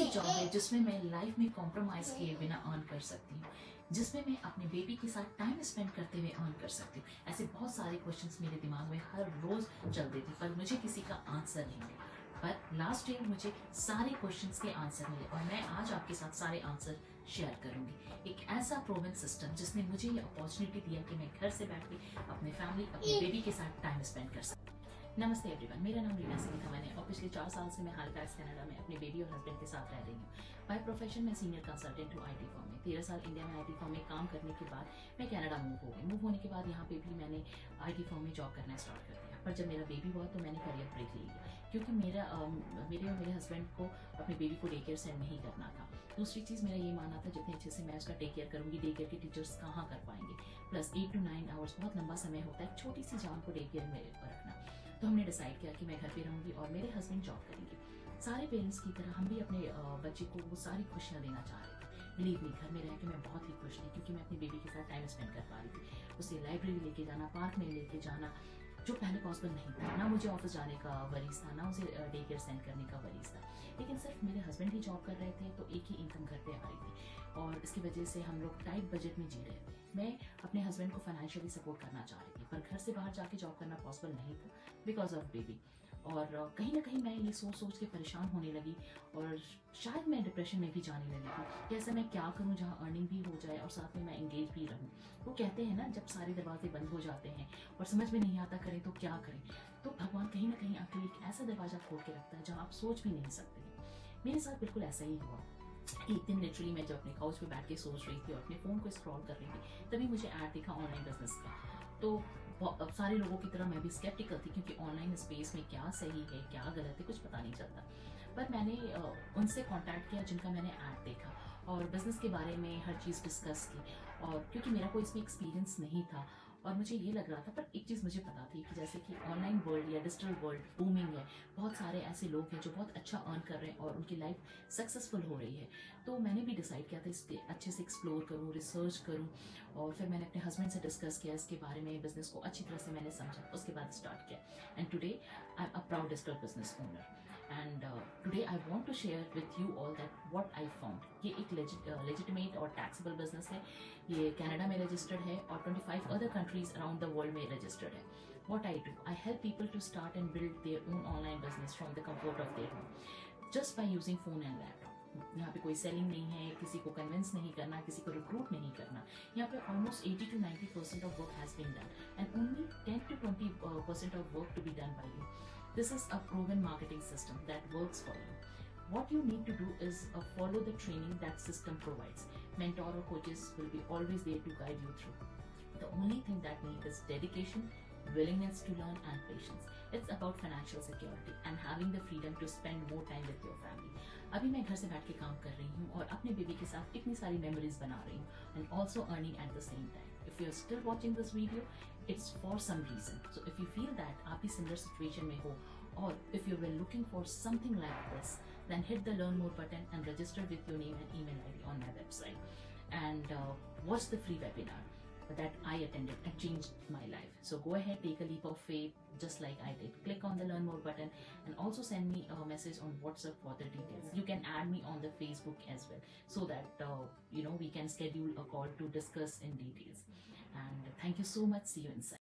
ऐसी जॉब है जिसमें मैं लाइफ में कॉम्प्रोमाइज किए बिना अर्न कर सकती हूँ, जिसमें मैं अपने बेबी के साथ टाइम स्पेंड करते हुए अर्न कर सकती हूँ। ऐसे बहुत सारे क्वेश्चंस मेरे दिमाग में हर रोज चलते थे, पर मुझे किसी का आंसर नहीं मिला। पर लास्ट ईयर मुझे सारे क्वेश्चंस के आंसर मिले और मैं आज आपके साथ सारे आंसर शेयर करूंगी। एक ऐसा प्रूवन सिस्टम जिसने मुझे ये अपॉर्चुनिटी दिया कि मैं घर से बैठ के अपने फैमिली, अपने बेबी के साथ टाइम स्पेंड कर सकती हूँ। नमस्ते एवरीवन, मेरा नाम रीना सिंह है और पिछले 4 साल से मैं हैलिफैक्स कनाडा में अपने बेबी और हस्बैंड के साथ रह रही हूँ। बाय प्रोफेशन मैं सीनियर कंसल्टेंट हूँ आईटी फर्म में। 13 साल इंडिया में आईटी फर्म में काम करने के बाद मैं कनाडा मूव हो गई। मूव होने के बाद यहाँ पे भी मैंने आईटी फर्म में जॉब करना स्टार्ट कर दिया। पर जब मेरा बेबी हुआ तो मैंने करियर ब्रेक ले लिया, क्योंकि मेरे और मेरे हस्बैंड को अपने बेबी को डे केयर सेंड नहीं करना था। दूसरी चीज़ मेरा ये मानना था जितने अच्छे से मैं उसका टेक केयर करूँगी, डे केयर के टीचर्स कहाँ कर पाएंगे। प्लस 8 to 9 आवर्स बहुत लंबा समय होता है छोटी सी जान को डे केयर में रखना। तो हमने डिसाइड किया कि मैं घर पे रहूंगी और मेरे हस्बैंड जॉब करेंगे। सारे पेरेंट्स की तरह हम भी अपने बच्चे को वो सारी खुशियाँ देना चाह रहे थे। बिलीव मी, घर में रह के मैं बहुत ही खुश थी, क्योंकि मैं अपनी बेबी के साथ टाइम स्पेंड कर पा रही थी। उसे लाइब्रेरी लेके जाना, पार्क में लेके जाना, जो पहले पॉसिबल नहीं था। ना मुझे ऑफिस जाने का वरीज था, ना उसे डे केयर सेंड करने का वरीज था। लेकिन सिर्फ मेरे हस्बैंड ही जॉब कर रहे थे, तो एक ही इनकम घर पे आ रही थी और इसकी वजह से हम लोग टाइट बजट में जी रहे थे। मैं अपने हस्बैंड को फाइनेंशियली सपोर्ट करना चाह रही थी, पर घर से बाहर जाके जॉब करना पॉसिबल नहीं था बिकॉज ऑफ बेबी। और कहीं ना कहीं मैं ये सोच सोच के परेशान होने लगी और शायद मैं डिप्रेशन में भी जाने लगी थी कि ऐसा मैं क्या करूं जहां अर्निंग भी हो जाए और साथ में मैं एंगेज भी रहूं। वो कहते हैं ना, जब सारे दरवाजे बंद हो जाते हैं और समझ में नहीं आता करें तो क्या करें, तो भगवान कहीं ना कहीं आपके लिए एक ऐसा दरवाजा खोल के रखता है जहाँ आप सोच भी नहीं सकते। मेरे साथ बिल्कुल ऐसा ही हुआ। एक दिन लिटरली मैं जब अपने काउच पे बैठ के सोच रही थी और अपने फ़ोन को स्क्रॉल कर रही थी, तभी मुझे ऐड दिखा ऑनलाइन बिजनेस का। तो सारे लोगों की तरह मैं भी स्केप्टिकल थी, क्योंकि ऑनलाइन स्पेस में क्या सही है क्या गलत है कुछ पता नहीं चलता। पर मैंने उनसे कांटेक्ट किया जिनका मैंने ऐड देखा और बिज़नेस के बारे में हर चीज़ डिस्कस की। और क्योंकि मेरा कोई इसमें एक्सपीरियंस नहीं था और मुझे ये लग रहा था, पर एक चीज़ मुझे पता थी कि जैसे कि ऑनलाइन वर्ल्ड या डिजिटल वर्ल्ड बूमिंग है, बहुत सारे ऐसे लोग हैं जो बहुत अच्छा अर्न कर रहे हैं और उनकी लाइफ सक्सेसफुल हो रही है। तो मैंने भी डिसाइड किया था इसके अच्छे से एक्सप्लोर करूँ, रिसर्च करूँ। और फिर मैंने अपने हस्बैंड से डिस्कस किया इसके बारे में, बिजनेस को अच्छी तरह से मैंने समझा, उसके बाद स्टार्ट किया। And today I am a proud digital business owner. And today I want to share with you all that what I found. ये एक लेजिटिमेट और टैक्सेबल बिजनेस है। ये कनाडा में रजिस्टर्ड है और 25 other countries around the world में registered है। What I do, I help people to start and build their own online business from the comfort of their home, just by using phone and laptop. यहाँ पे कोई selling नहीं है, किसी को convince नहीं करना, किसी को रिक्रूट नहीं करना। यहाँ पे almost 80 to 90% of work has been done and only 10 to 20% of work to be done by you. This is a proven marketing system that works for you. What you need to do is follow the training that system provides. Mentor or coaches will be always there to guide you through. The only thing that needs is dedication, willingness to learn, and patience. It's about financial security and having the freedom to spend more time with your family. अभी मैं घर से बैठ के काम कर रही हूँ और अपने बेबी के साथ इतनी सारी मेमोरीज बना रही हूँ and also earning at the same time. If you're still watching this video, it's for some reason. So if you feel that आप भी similar situation में हो, or if you were looking for something like this, then hit the learn more button and register with your name and email ID on my website and watch the free webinar that I attended and changed my life. So go ahead, take a leap of faith just like I did. Click on the learn more button and also send me a message on WhatsApp for the details. You can add me on the Facebook as well, so that we can schedule a call to discuss in details. And thank you so much. See you inside.